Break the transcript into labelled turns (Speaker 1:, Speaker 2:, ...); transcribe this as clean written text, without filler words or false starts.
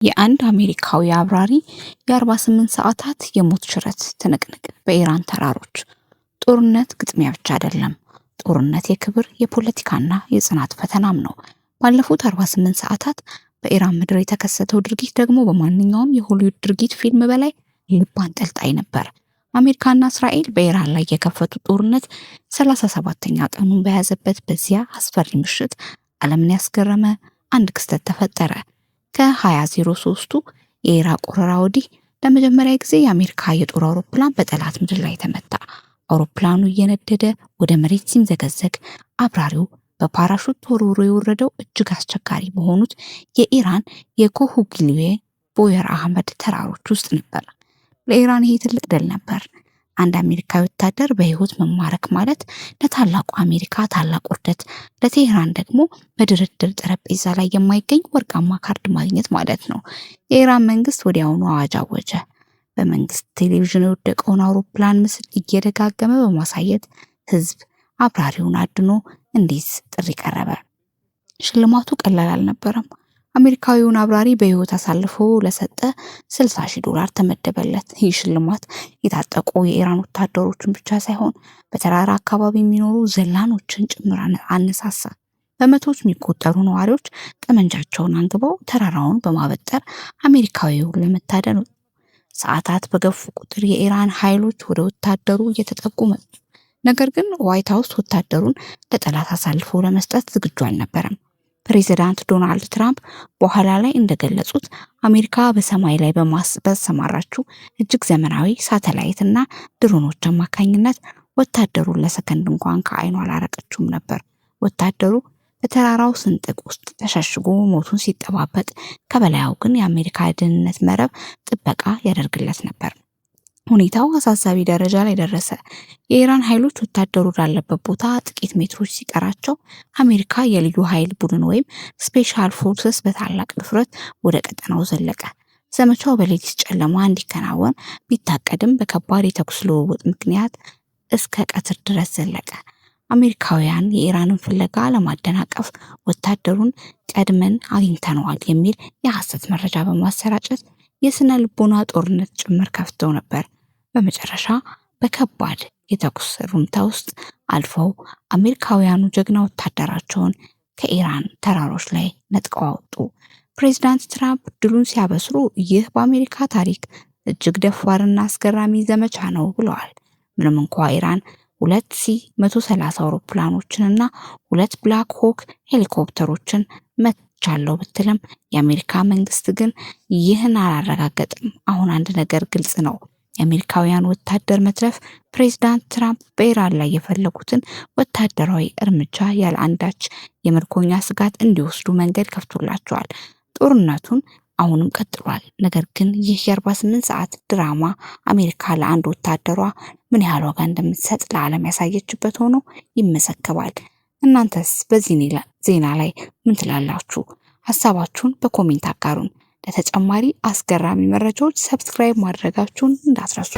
Speaker 1: የአንድ አሜሪካዊ አብራሪ የ48 ሰዓታት የሞት ሽረት ትንቅንቅ በኢራን ተራሮች። ጦርነት ግጥሚያ ብቻ አይደለም። ጦርነት የክብር የፖለቲካና የጽናት ፈተናም ነው። ባለፉት 48 ሰዓታት በኢራን ምድር የተከሰተው ድርጊት ደግሞ በማንኛውም የሆሊውድ ድርጊት ፊልም በላይ ልብ አንጠልጣይ ነበር። አሜሪካና እስራኤል በኢራን ላይ የከፈቱት ጦርነት 37ኛ ቀኑን በያዘበት በዚያ አስፈሪ ምሽት ዓለምን ያስገረመ አንድ ክስተት ተፈጠረ። ከ2003ቱ የኢራቅ ወረራ ወዲህ ለመጀመሪያ ጊዜ የአሜሪካ የጦር አውሮፕላን በጠላት ምድር ላይ ተመታ። አውሮፕላኑ እየነደደ ወደ መሬት ሲምዘገዘግ አብራሪው በፓራሹት ተወርውሮ የወረደው እጅግ አስቸጋሪ በሆኑት የኢራን የኮሁግሊዌ ቦየር አህመድ ተራሮች ውስጥ ነበር። ለኢራን ይሄ ትልቅ ድል ነበር። አንድ አሜሪካዊ ወታደር በህይወት መማረክ ማለት ለታላቁ አሜሪካ ታላቅ ውርደት፣ ለቴህራን ደግሞ በድርድር ጠረጴዛ ላይ የማይገኝ ወርቃማ ካርድ ማግኘት ማለት ነው። የኢራን መንግስት ወዲያውኑ አዋጅ አወጀ። በመንግስት ቴሌቪዥን የወደቀውን አውሮፕላን ምስል እየደጋገመ በማሳየት ህዝብ አብራሪውን አድኖ እንዲህ ጥሪ ቀረበ። ሽልማቱ ቀላል አልነበረም። አሜሪካዊውን አብራሪ በህይወት አሳልፎ ለሰጠ $60,000 ተመደበለት። ይህ ሽልማት የታጠቁ የኢራን ወታደሮችን ብቻ ሳይሆን በተራራ አካባቢ የሚኖሩ ዘላኖችን ጭምር አነሳሳ። በመቶዎች የሚቆጠሩ ነዋሪዎች ጠመንጃቸውን አንግበው ተራራውን በማበጠር አሜሪካዊውን ለመታደን ሰዓታት በገፉ ቁጥር የኢራን ኃይሎች ወደ ወታደሩ እየተጠቁ መጡ። ነገር ግን ዋይት ሃውስ ወታደሩን ለጠላት አሳልፎ ለመስጠት ዝግጁ አልነበረም። ፕሬዚዳንት ዶናልድ ትራምፕ በኋላ ላይ እንደገለጹት አሜሪካ በሰማይ ላይ በሰማራችው እጅግ ዘመናዊ ሳተላይት እና ድሮኖች አማካኝነት ወታደሩን ለሰከንድ እንኳን ከዓይኗ አላራቀችውም ነበር። ወታደሩ በተራራው ስንጥቅ ውስጥ ተሸሽጎ ሞቱን ሲጠባበቅ፣ ከበላዩ ግን የአሜሪካ ደህንነት መረብ ጥበቃ ያደርግለት ነበር። ሁኔታው አሳሳቢ ደረጃ ላይ ደረሰ። የኢራን ኃይሎች ወታደሩ ወዳለበት ቦታ ጥቂት ሜትሮች ሲቀራቸው አሜሪካ የልዩ ኃይል ቡድን ወይም ስፔሻል ፎርስስ በታላቅ ድፍረት ወደ ቀጠናው ዘለቀ። ዘመቻው በሌሊት ጨለማ እንዲከናወን ቢታቀድም በከባድ የተኩስ ልውውጥ ምክንያት እስከ ቀትር ድረስ ዘለቀ። አሜሪካውያን የኢራንን ፍለጋ ለማደናቀፍ ወታደሩን ቀድመን አግኝተነዋል የሚል የሐሰት መረጃ በማሰራጨት የስነ ልቦና ጦርነት ጭምር ከፍተው ነበር። በመጨረሻ በከባድ የተኩስ ሩምታ ውስጥ አልፈው አሜሪካውያኑ ጀግና ወታደራቸውን ከኢራን ተራሮች ላይ ነጥቀው አወጡ። ፕሬዚዳንት ትራምፕ ድሉን ሲያበስሩ ይህ በአሜሪካ ታሪክ እጅግ ደፋርና አስገራሚ ዘመቻ ነው ብለዋል። ምንም እንኳ ኢራን 2 C-130 አውሮፕላኖችንና 2 ብላክ ሆክ ሄሊኮፕተሮችን መትቻለሁ ብትልም የአሜሪካ መንግስት ግን ይህን አላረጋገጠም። አሁን አንድ ነገር ግልጽ ነው። የአሜሪካውያን ወታደር መትረፍ ፕሬዚዳንት ትራምፕ በኢራን ላይ የፈለጉትን ወታደራዊ እርምጃ ያለ አንዳች የምርኮኛ ስጋት እንዲወስዱ መንገድ ከፍቶላቸዋል። ጦርነቱን አሁንም ቀጥሏል። ነገር ግን ይህ የ48 ሰዓት ድራማ አሜሪካ ለአንድ ወታደሯ ምን ያህል ዋጋ እንደምትሰጥ ለዓለም ያሳየችበት ሆኖ ይመሰከባል። እናንተስ በዚህ ዜና ላይ ምን ትላላችሁ? ሐሳባችሁን በኮሜንት አጋሩን። ለተጨማሪ አስገራሚ መረጃዎች ሰብስክራይብ ማድረጋችሁን እንዳትረሱ።